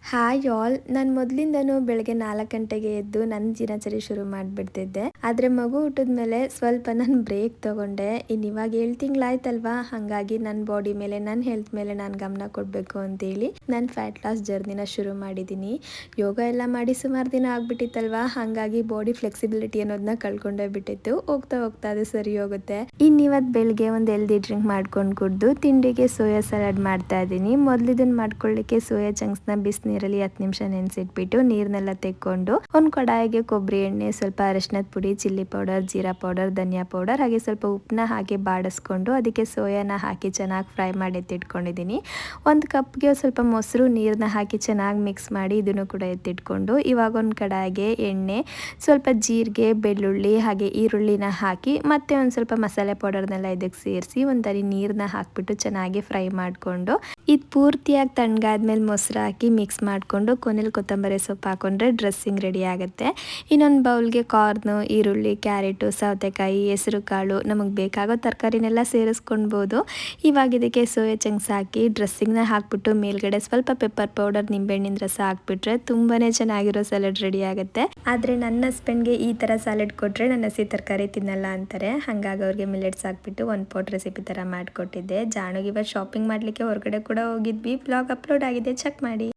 Hi all, ನಾನು ಮೊದಲಿಂದನೂ ಬೆಳಗ್ಗೆ 4 ಗಂಟೆಗೆ ಎದ್ದು ನನ್ನ ದಿನಚರಿ ಶುರು ಮಾಡಿಬಿಡ್ತಿದ್ದೆ. ಆದರೆ ಮಗು ಹುಟ್ಟಿದ್ಮೇಲೆ ಸ್ವಲ್ಪ ನಾನು ಬ್ರೇಕ್ ತಗೊಂಡೆ. ಇನ್ನು ಇವಾಗ 7 ತಿಂಗಳಾಯ್ತಲ್ವಾ, ಹಾಗಾಗಿ ನನ್ನ ಬಾಡಿ ಮೇಲೆ, ನನ್ನ ಹೆಲ್ತ್ ಮೇಲೆ ನಾನು ಗಮನ ಕೊಡಬೇಕು ಅಂತೇಳಿ ನಾನು ಫ್ಯಾಟ್ ಲಾಸ್ ಜರ್ನಿನ ಶುರು ಮಾಡಿದ್ದೀನಿ. ಯೋಗ ಎಲ್ಲ ಮಾಡಿ ಸುಮಾರು ದಿನ ಆಗ್ಬಿಟ್ಟಿತ್ತಲ್ವಾ, ಹಾಗಾಗಿ ಬಾಡಿ ಫ್ಲೆಕ್ಸಿಬಿಲಿಟಿ ಅನ್ನೋದನ್ನ ಕಳ್ಕೊಂಡೇ ಬಿಟ್ಟಿತ್ತು. ಹೋಗ್ತಾ ಹೋಗ್ತಾ ಅದು ಸರಿ ಹೋಗುತ್ತೆ. ಇನ್ನು ಇವತ್ತು ಬೆಳಗ್ಗೆ ಒಂದು ಹೆಲ್ದಿ ಡ್ರಿಂಕ್ ಮಾಡ್ಕೊಂಡು ಕುಡಿದು ತಿಂಡಿಗೆ ಸೋಯಾ ಸಲಾಡ್ ಮಾಡ್ತಾ ಇದ್ದೀನಿ. ಮೊದಲು ಇದನ್ನು ಮಾಡ್ಕೊಳ್ಳಿಕ್ಕೆ ಸೋಯಾ ಚಂಕ್ಸ್ನ ಬಿಸಿನೀರಲ್ಲಿ 10 ನಿಮಿಷ ನೆನೆಸಿಟ್ಬಿಟ್ಟು ನೀರನ್ನೆಲ್ಲ ತೆಕ್ಕೊಂಡು ಒಂದು ಕಡಾಯಿಗೆ ಕೊಬ್ಬರಿ ಎಣ್ಣೆ, ಸ್ವಲ್ಪ ಅರಿಶಿನದ ಪುಡಿ, ಚಿಲ್ಲಿ ಪೌಡರ್, ಜೀರಾ ಪೌಡರ್, ಧನಿಯಾ ಪೌಡರ್ ಹಾಗೆ ಸ್ವಲ್ಪ ಉಪ್ಪನ್ನ ಹಾಕಿ ಬಾಡಿಸ್ಕೊಂಡು ಅದಕ್ಕೆ ಸೋಯಾನ ಹಾಕಿ ಚೆನ್ನಾಗಿ ಫ್ರೈ ಮಾಡಿ ಎತ್ತಿಟ್ಕೊಂಡಿದ್ದೀನಿ. ಒಂದು ಕಪ್ಗೆ ಸ್ವಲ್ಪ ಮೊಸರು ನೀರನ್ನ ಹಾಕಿ ಚೆನ್ನಾಗಿ ಮಿಕ್ಸ್ ಮಾಡಿ ಇದನ್ನು ಕೂಡ ಎತ್ತಿಟ್ಕೊಂಡು ಇವಾಗ ಒಂದು ಕಡಾಯಿಗೆ ಎಣ್ಣೆ, ಸ್ವಲ್ಪ ಜೀರಿಗೆ, ಬೆಳ್ಳುಳ್ಳಿ ಹಾಗೆ ಈರುಳ್ಳಿನ ಹಾಕಿ ಮತ್ತೆ ಒಂದು ಸ್ವಲ್ಪ ಮಸಾಲೆ ಪೌಡರ್ನೆಲ್ಲ ಇದಕ್ಕೆ ಸೇರಿಸಿ ಒಂದರಿ ನೀರನ್ನ ಹಾಕ್ಬಿಟ್ಟು ಚೆನ್ನಾಗಿ ಫ್ರೈ ಮಾಡಿಕೊಂಡು ಇದು ಪೂರ್ತಿಯಾಗಿ ತಣ್ಣಗಾದ್ಮೇಲೆ ಮೊಸರು ಹಾಕಿ ಮಿಕ್ಸ್ ಮಾಡಿಕೊಂಡು ಕೊನೆಯಲ್ಲಿ ಕೊತ್ತಂಬರಿ ಸೊಪ್ಪು ಹಾಕೊಂಡ್ರೆ ಡ್ರೆಸ್ಸಿಂಗ್ ರೆಡಿ ಆಗುತ್ತೆ. ಇನ್ನೊಂದು ಬೌಲ್ಗೆ ಕಾರ್ನು, ಈರುಳ್ಳಿ, ಕ್ಯಾರೆಟು, ಸೌತೆಕಾಯಿ, ಹೆಸರು ಕಾಳು, ನಮಗೆ ಬೇಕಾಗೋ ತರಕಾರಿನೆಲ್ಲ ಸೇರಿಸ್ಕೊಳ್ಬೋದು. ಇವಾಗ ಇದಕ್ಕೆ ಸೋಯಾ ಚಂಕ್ಸ್ ಹಾಕಿ ಡ್ರೆಸ್ಸಿಂಗ್ನ ಹಾಕ್ಬಿಟ್ಟು ಮೇಲ್ಗಡೆ ಸ್ವಲ್ಪ ಪೆಪ್ಪರ್ ಪೌಡರ್, ನಿಂಬೆಹಣ್ಣಿನ ರಸ ಹಾಕ್ಬಿಟ್ರೆ ತುಂಬಾ ಚೆನ್ನಾಗಿರೋ ಸಲಾಡ್ ರೆಡಿ ಆಗುತ್ತೆ. ಆದರೆ ನನ್ನ ಹಸ್ಬೆಂಡ್ಗೆ ಈ ಥರ ಸಲಾಡ್ ಕೊಟ್ಟರೆ ನನ್ನ ಹಸಿ ತರಕಾರಿ ತಿನ್ನಲ್ಲ ಅಂತಾರೆ. ಹಾಗಾಗಿ ಅವ್ರಿಗೆ ಮಿಲೆಟ್ಸ್ ಹಾಕ್ಬಿಟ್ಟು ಒಂದು ಪಾಟ್ ರೆಸಿಪಿ ಥರ ಮಾಡಿಕೊಟ್ಟಿದ್ದೆ. ಜಾಣುಗೆ ಇವತ್ತು ಶಾಪಿಂಗ್ ಮಾಡಲಿಕ್ಕೆ ಹೊರಗಡೆ ಕೂಡ ಹೋಗಿದ್ವಿ. ವ್ಲಾಗ್ ಅಪ್ಲೋಡ್ ಆಗಿದೆ, ಚೆಕ್ ಮಾಡಿ.